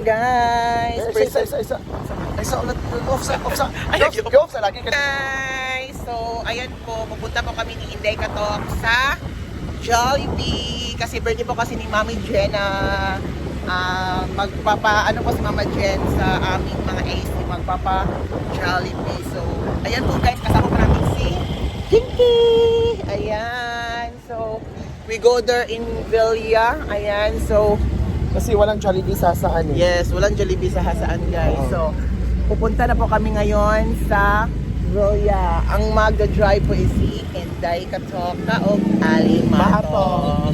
Guys, Isa ulit. Off sa lagi ka. guys, so ayan po, pupunta po kami ni Inday Katok sa Jollibee kasi birthday po kasi ni Mami Jenna. Magpapa po si Mama Jen sa aming mga AC, magpapa Jollibee. So ayan po guys, kasama po namin si Jinky. Ayan, so we go there in Villa. Ayan, so Kasi walang Jollibee sa saan eh. yes, walang Jollibee sa Hasaan guys. So, pupunta na po kami ngayon sa Roya. Ang magda-drive po is si Inday Katok o Alimato.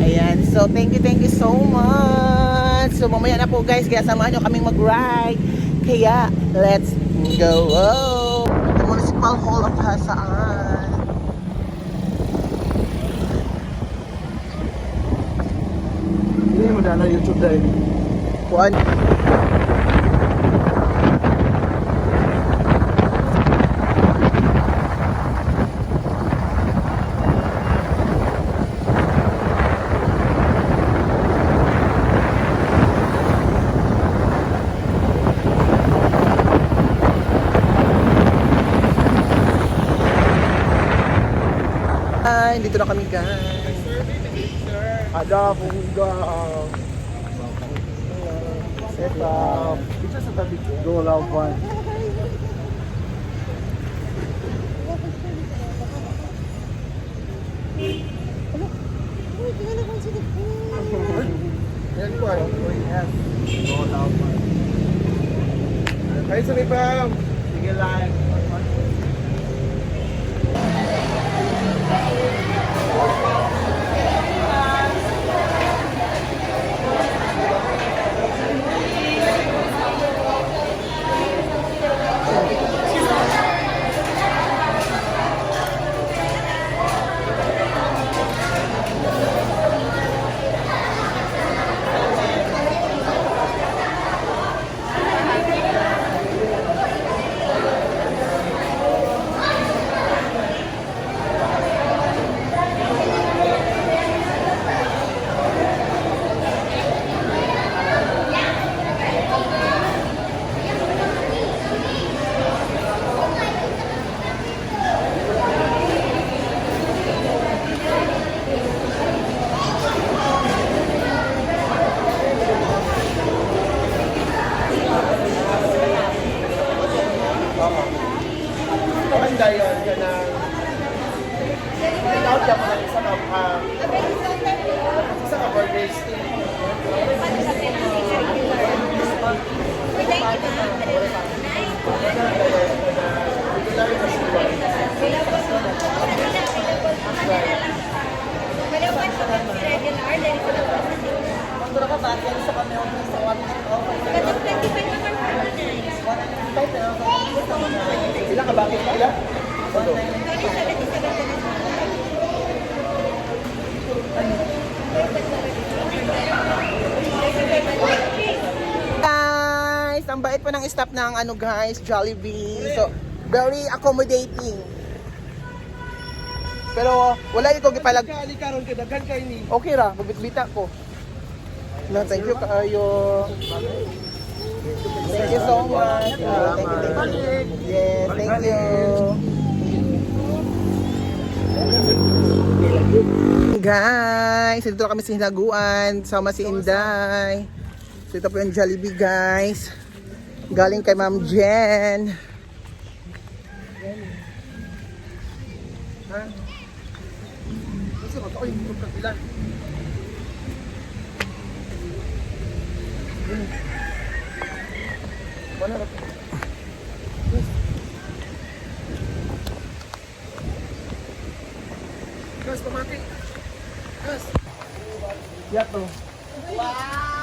Ayan, so thank you so much. So, mamaya na po guys, kaya samahan nyo kaming mag-ride. Kaya, let's go! The Municipal Hall of Hasaan. Hindi mo na YouTube dahil. Kuan. Dito na kami guys. Ada bunga. Set up. Dito sa tabi ko. Go lawan. Yan po ay. Go lawan. Kayo sa pam. Sige live. Dayon ka na out ka mo lang isa ka burger steak. Ilang ka bakit ka? Ilang? Guys, ang bait pa ng staff ng guys, Jollibee. So, very accommodating. Pero wala ito gipalag. Okay ra, bubit-bita ko. No, thank you kayo. Thank you so much. Thank you. Yes, thank you. Guys, dito kami sa Hinaguan, sama si Inday. So, ito po yung Jollibee guys. Galing kay Ma'am Jen. Ha? Kasi ako yung kapilan. Mana nak? Gas pemati. Gas. Ya tuh. Wow.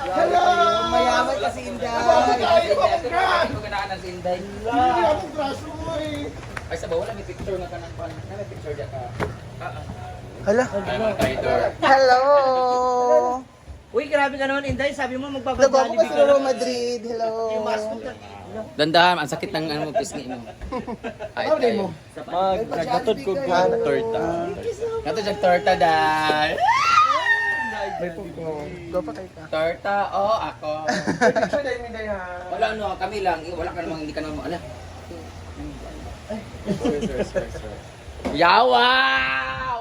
Hello. Mayaman kasi Inday. Ano ganaan si Inday? Hindi ako braso mo eh. Ay sa bawala may picture na kanang pan. May picture dia ka. Hala. Hello. Hello. Uy, grabe ka naman, Inday. Sabi mo Nagwa ko magpapag-Jollibee kasi ka Real lang. Madrid. Hello. Yung mask mo ka. Dandahan, ang sakit ng pisngi mo. Ay, Ano mo? Nagkatod ko torta. Kato siya torta dahil. May puko. Go pa kayo ka. Torta o ako. Picture tayo minday ha. Wala no, kami lang. Wala ka namang, hindi ka naman, ala. Yawa!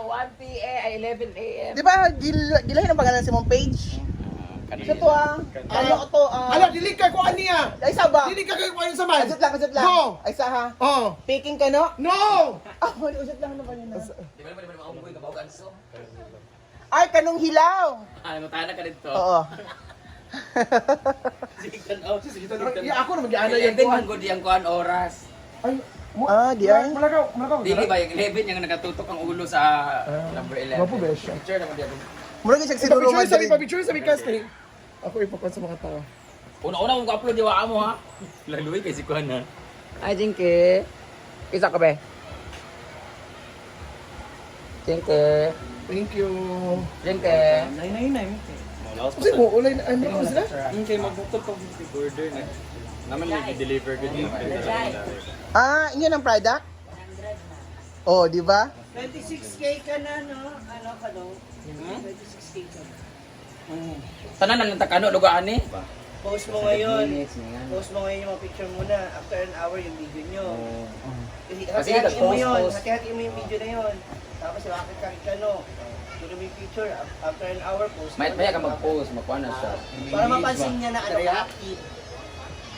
1 p.m. ay 11 a.m. Di ba, gilahin ang pangalan si mong page? Sa to ano ko to, Ala, dili ka ko aniya. ay isa ba? Dili ka ko ano sa man. Ajut lang, ajut lang. Go! Ay isa ha. Oh. Picking ka no? No! Ajut lang na kanina. Di ba naman makabuhay ka ba? Ganso? Ay, kanong hilaw. Ano, tayo ka dito. Oo. Sige, tanaw. Sige, tanaw. Ya ako na mag-ana yan. 11 man good yung kuhan oras. Ay, Di ay. malagaw. Dili ba, yung 11 yung nakatutok ang ulo sa number 11. Wapo besh. Picture naman dito. Murag siya sinuro Picture sa bikas ni. Ako ipapon sa mga tao. Una-una mong ka-upload yung waka mo ha. Laluwi kay si Kuhan ha. Ay, Jinky. Isa ka ba? Jinky. Thank you. Jinky. Kasi mo ulay na ano sila? Yung kay magbukod pag order na. Naman i-deliver ko din. Inyo ng product? Oh, di ba? 26K ka na, no? Ano ka, no? 26K ka. Tanan na ng takano, lugaan ni. Post mo ngayon. Post mo ngayon yung mga picture muna. After an hour yung video nyo. Kasi Hati-hatiin mo yun. post. Hati-hatiin mo yung video na yun. Tapos bakit ka no? Ito mo yung picture. After an hour, post mo. Maya ka mag-post, makuha na siya. Para mapansin niya na ano ka active.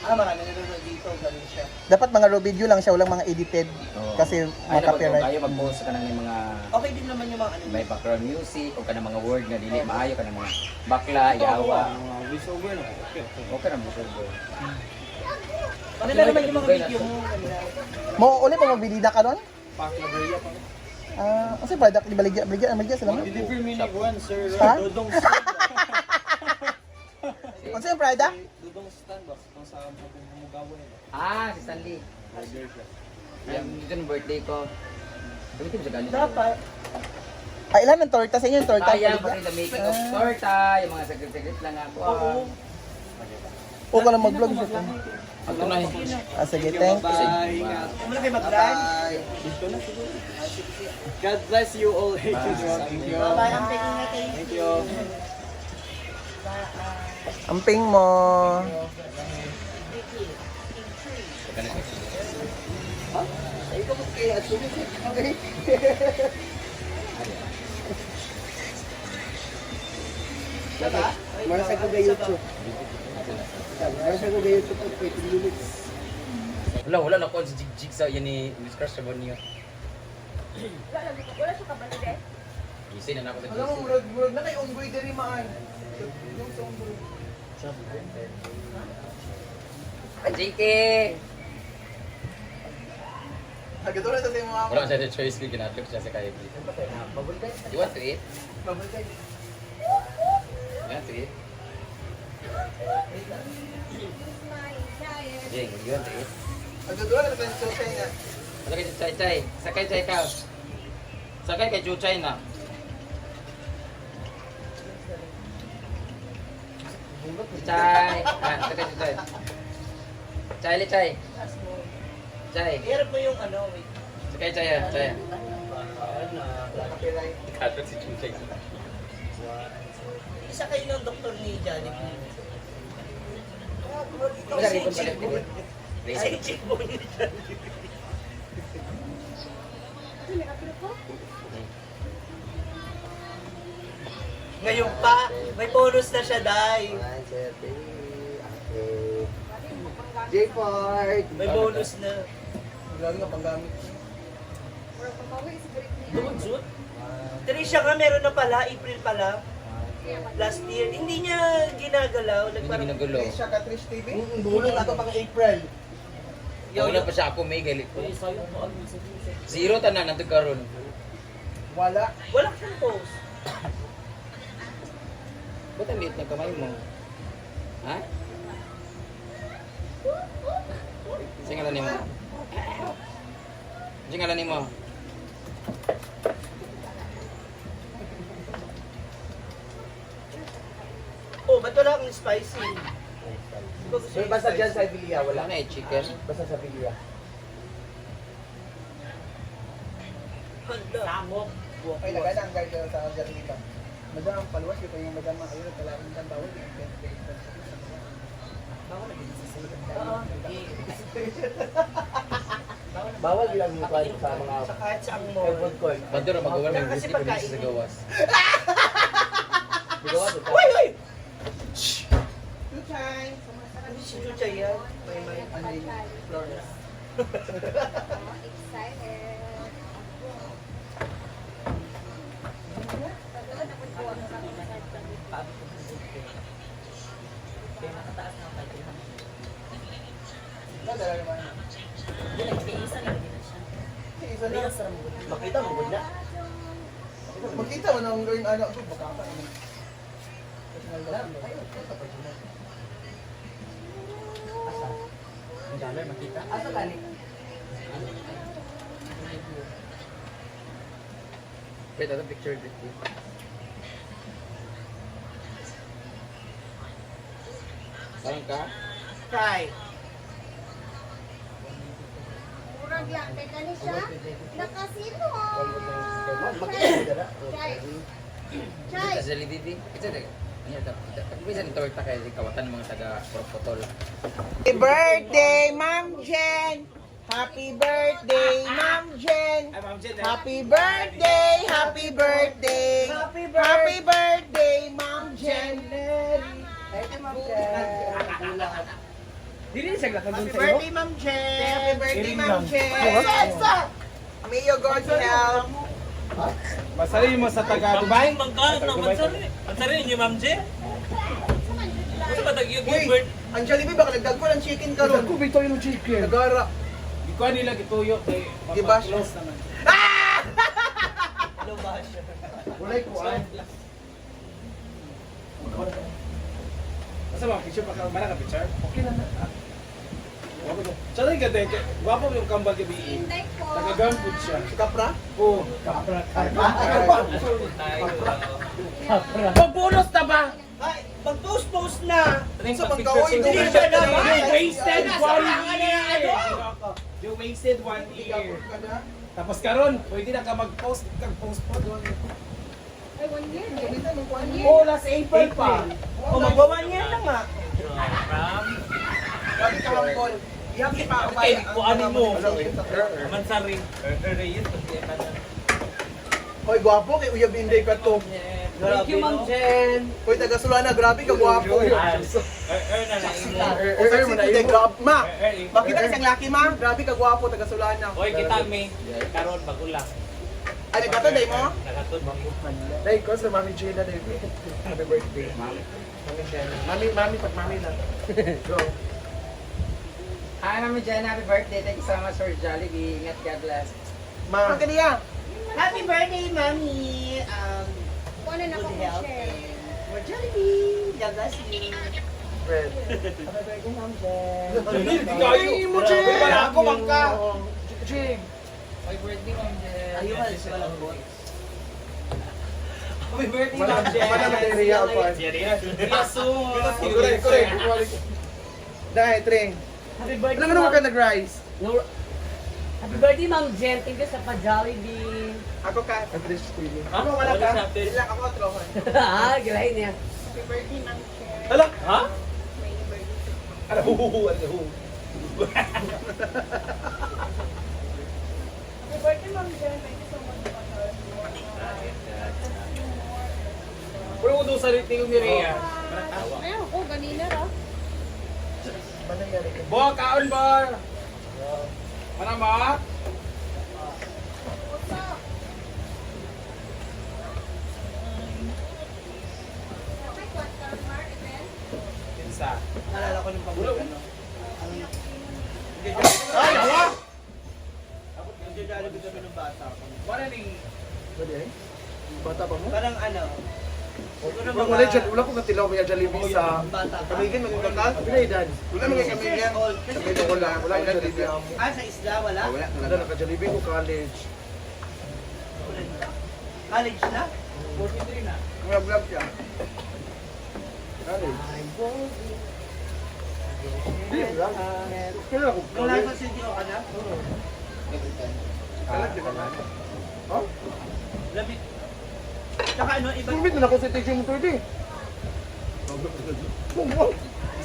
Marami nanonood dito. Ganun siya. Dapat mga raw video lang siya, walang mga edited. Kasi Ay, dapat kung makapiright. kayo mag-post ka ng mga Okay din naman yung mga ano. may background music o ka ng mga word na dili maayo ka ng mga bakla, yawa. Voice over na. Okay. Okay na mo sir. Maganda naman yung mga video mo. Ganda. Mo uli pa magbidida ka ron? Paklaberya pa. Kasi product di baligya sila mo. Deliver me ni Juan, sir. Ha? Dodong Ano yung product? Dodong standbox. Kung saan po kung humugawa nila. Si Stanley. Order siya. Yung dito yung birthday ko. Gamitin mo siya ganito. Dapat. Ilan ang torta sa inyo yung torta? Kaya pa rin the making of torta, yung mga secret lang ako. O ka lang mag-vlog siya. Ang tunay. Sige, thank you. Bye. Ingat. Huwag mo na kayo mag-vlog. Dito na siguro. God bless you all. Thank you. Bye-bye. Ang taking natin. Thank you. Amping mo. Marasa ko ga YouTube. Marasa ko ga YouTube for 20 minutes. Wala na ko si Jig sa yan ni Miss Crush sa niyo. Wala siya kabalide. Gisi na ako Alam mo, murag na kay unggoy diri maan. Yung sa unggoy. Jiki. Agadura sa mga Wala siya the choice ko ginatlok siya sa kaya. You want to eat? babay. You want to eat? Jing, you want to eat? Agadura sa mga social nga. Sakay si Chay Chay. Sakay Chay ka. Sakay kay Chuchay na. Chay. Sakay si Chay. Chay, li Chay. Chay. I-harap mo yung ano. Wait. Sakay Chay ya. Chay. Katot si Chuchay. Isa kayo ng doktor ni Johnny. Wala rin kung palit din. Ay, check mo ni Johnny. Ngayon pa, may bonus na siya, Day. J-Ford. May bonus na. Lalo nga panggamit. Dumagsud? Trisha nga, meron na pala, April pa lang. Last year, hindi niya ginagalaw. Hindi Parang, ginagulo. Tricia Catrice TV. Bulong na ito pang April. Wala pa siya ako may galit ko. Zero tanan nandun karon. Wala. wala siyang post. Ba't ang liit ng kamay mo? Ha? Singalan mo. Singalan mo. Oh, ba't wala kang spicy? May basta dyan sa Bilia, Wala wala. na eh, chicken. Basta sa Bilia. Handa. Okay, lagay na ang guide sa Jarlita. Madam, paluwas ko yung madam ayun talagang tan bawal. Bawal bilang yung kwan sa mga Sa kahit sa ang mall. food court. Bato na magawa ng Kasi visit pagkain sa gawas. Uy, uy! Chuchay! Si Chucha yan. May Flores. Excited. Makita mo ba na? Makita mo nang gawin ano ko baka pa. Ang dami makita. Asa tani? Wait, ano picture dito? Parang ka? Try. Murag lang. Teka ni siya. Nakasino. Chay. Sa Lididi? Ito na. Ano ito? Bisa ni torta kaya kawatan mga taga Propotol. Happy birthday, Ma'am Jen! Happy birthday, Ma'am Jen! Happy birthday! Happy birthday! Happy birthday, Ma'am Jen! Happy Birthday, Ma'am Jen! Happy birthday, Ma'am Jen! May you God's help! Masali mo sa taga Dubai? Ang sarili niyo, Ma'am J? Gusto ba tag-yung Uy, ang Jollibee baka nagdag ko ng chicken karon. Ako bito yung chicken. Nagara. Ikaw nila gituyo kay Diba? naman. Walay ko ay. Asa ba picture pa ka mana ka picture? Okay na na. Chalay ka dek. Guwapo yung kambal gabi. Inday ko. Taga-gun food siya. Si Kapra? Oo. Kapra. Pagbulos na ba? Ay, mag-post na! Sa pagkaoy, Hindi siya na! You wasted one year! You wasted 1 year. Tapos karon, pwede na ka mag-post, kag-post po doon. Ay, 1 year. 1 year. Oh, last April pa. O, magwa-1 year na nga. Sabi ka Hangkol. Ihapi pa ako ba? Kuanin mo. Mansari. Hoy, gwapo kay Uya Binday ka to. Thank you, Ma'am Jen. Hoy, taga Sulana, grabe ka gwapo. Ma, makita ka siyang laki ma. Grabe ka gwapo, taga Sulana. Oy, kita mi. Karon bagula. Ay, nagkato, day mo? Nakatod mo. Day, ko sa Mami Jada day. Happy birthday. Mami Jada. Mami, pag mami lang. Go. Hi, Mami Jen. Happy birthday. Thank you so much for Jollibee. Ingat, God bless. Ma. Ang kaniya. Happy birthday, Mami. Kung ano na Good ako health share. and more Jollibee. God bless you. Fred. Ay, mo, Jig. Wala ako, bangka. Jig. Happy birthday, Ma'am Jen. Ayaw, halos walang bot. Happy birthday, Ma'am Mana Jen. mana na area ako. Correct, correct. Dai, Tring. Happy birthday. Ilang naman ka nag-rise? Happy birthday, Ma'am Jen. Thank you sa pa-Jollibee. Ako ka. Address ko yun. Ano, wala ka? Ilang ako, trohan. Ah, gilahin niya. Happy birthday, Ma'am Cher. Hala! Ha? Ano, ano. Happy birthday, Ma'am Cher. Thank you so much for Pero kung doon sa tingin ni Rhea. Ayun ako, ganina ra. Bo, kaon ba? Ano ba? What's up? May kwarta, Mark, event? Pinsa. Naalala ko nung pag-vlog, ano? Ay, hawa! Nagja-jollibee kami nung bata ako. Wala ning... Pwede eh? Bata pa mo? Parang ano? Siguro Wala ko katilaw may Jollibee sa... bata pa. Kamigin, maging kakal. Wala edad. Wala mga kamigin. Sabi ko wala ko Jollibee. Ah, sa isla, wala? Wala naka-Jollibee ko college. College na? 43 na. Mga vlog siya. College. Hindi, wala. Kailan ako Nung college? nasa studio ka na? College, di ba na? Oh? Labi. Tsaka ano, iba. Tumit na ako sa Tejong motor di.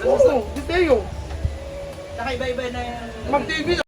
Oo, di tayo. Tsaka iba-iba na yung... Mag-TV